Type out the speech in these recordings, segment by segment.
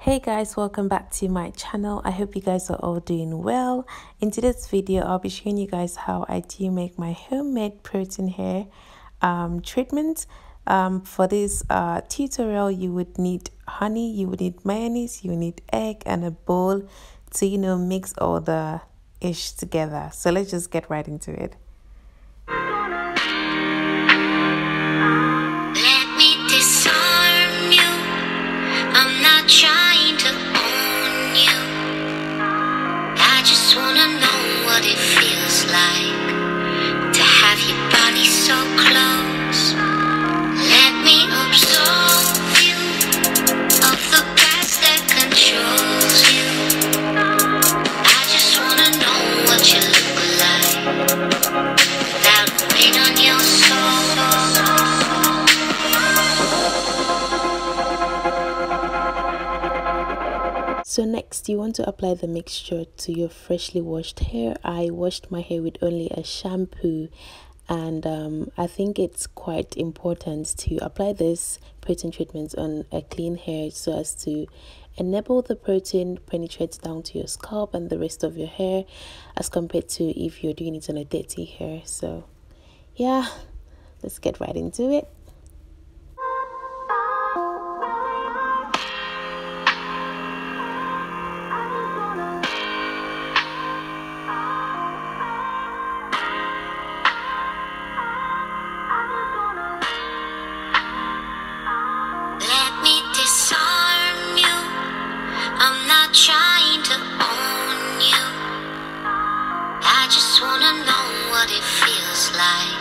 Hey guys, welcome back to my channel. I hope you guys are all doing well. In today's video, I'll be showing you guys how I do make my homemade protein hair treatment. For this tutorial, you would need honey, you would need mayonnaise, you would need egg and a bowl to mix all the ish together. So let's just get right into it. Trying to own you. I just wanna know what it feels like to have your body so close. Let me absorb you of the past that controls you. I just wanna know what you look like without a weight on your soul. So next, you want to apply the mixture to your freshly washed hair. I washed my hair with only a shampoo, and I think it's quite important to apply this protein treatment on a clean hair so as to enable the protein penetrate down to your scalp and the rest of your hair, as compared to if you're doing it on a dirty hair. So yeah, let's get right into it. Trying to own you. I just wanna know what it feels like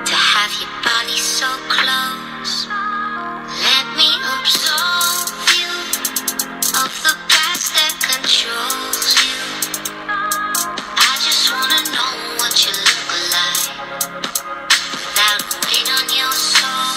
to have your body so close. Let me absorb you of the past that controls you. I just wanna know what you look like without a weight on your soul.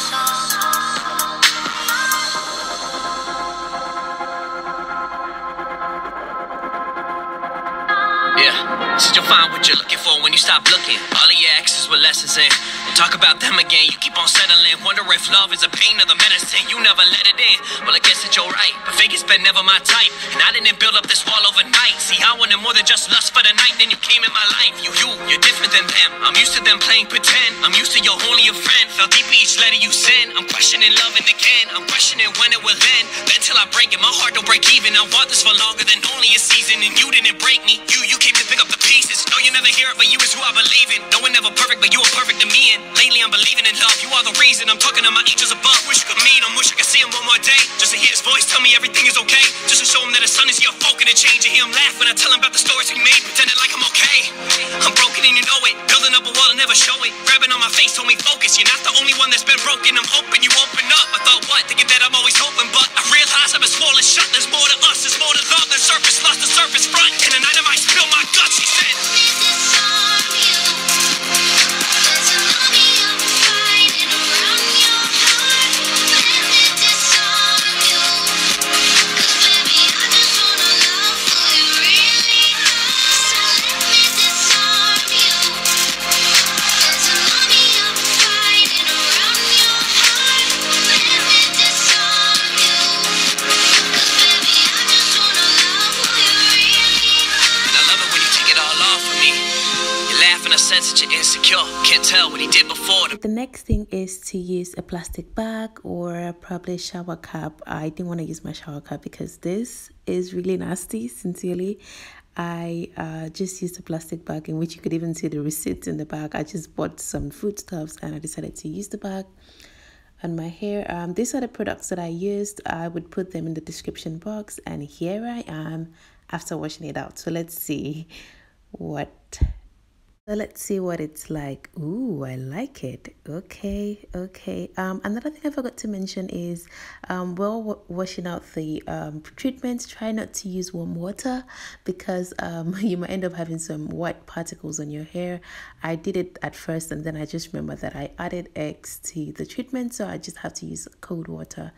Yeah, so you'll find what you're looking for when you stop looking. All of your exes with lessons in. Don't talk about them again, you keep on settling. Wonder if love is a pain or the medicine. You never let it in, well I guess that you're right. But Vegas been never my type, and I didn't build up this wall overnight. See, I wanted more than just lust for the night. Then you came in my life, you're different than them. I'm used to them playing pretend, I'm used to you're only a friend. Fell deep in each letter you send. I'm questioning love and again, I'm questioning when it will end. Then till I break it, my heart don't break even. I want this for longer than only a season. And you didn't break me, you came to pick up the pieces. No, you never hear it, but you is who I believe in. No one ever perfect, but you are perfect to me. And lately I'm believing in love, you are the reason. I'm talking to my angels above. Wish you could meet him, wish I could see him one more day. Just to hear his voice tell me everything is okay. Just to show him that his son is here, folk, and to change. And hear him laugh when I tell him about the stories we made, pretending like I'm okay. I'm broken and you know it, building up a wall and never show it. Grabbing on my face told me focus, you're not the only one that's been broken. I'm hoping you open up. I thought what, thinking that I'm always hoping, but I realize I've been swollen shut. There's more to us, there's more to love than surface lust, the surface front. And the night I might spill my guts, she said. Can't tell what he did before. The next thing is to use a plastic bag or probably a shower cap. I didn't want to use my shower cap because this is really nasty. Sincerely, I just used a plastic bag in which you could even see the receipt in the bag. I just bought some foodstuffs and I decided to use the bag on my hair. These are the products that I used. I would put them in the description box, and here I am after washing it out. So let's see what it's like. Ooh, I like it. Okay. Another thing I forgot to mention is while washing out the treatment, try not to use warm water because you might end up having some white particles on your hair. I did it at first and then I just remembered that I added eggs to the treatment, so I just have to use cold water.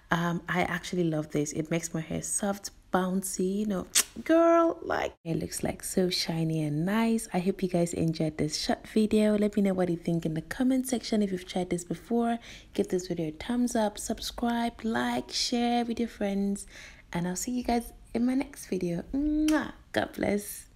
I actually love this. It makes my hair soft, bouncy, you know, girl, like it looks like so shiny and nice. I hope you guys enjoyed this short video. Let me know what you think in the comment section. If you've tried this before, give this video a thumbs up, subscribe, like, share with your friends, and I'll see you guys in my next video. Mwah! God bless.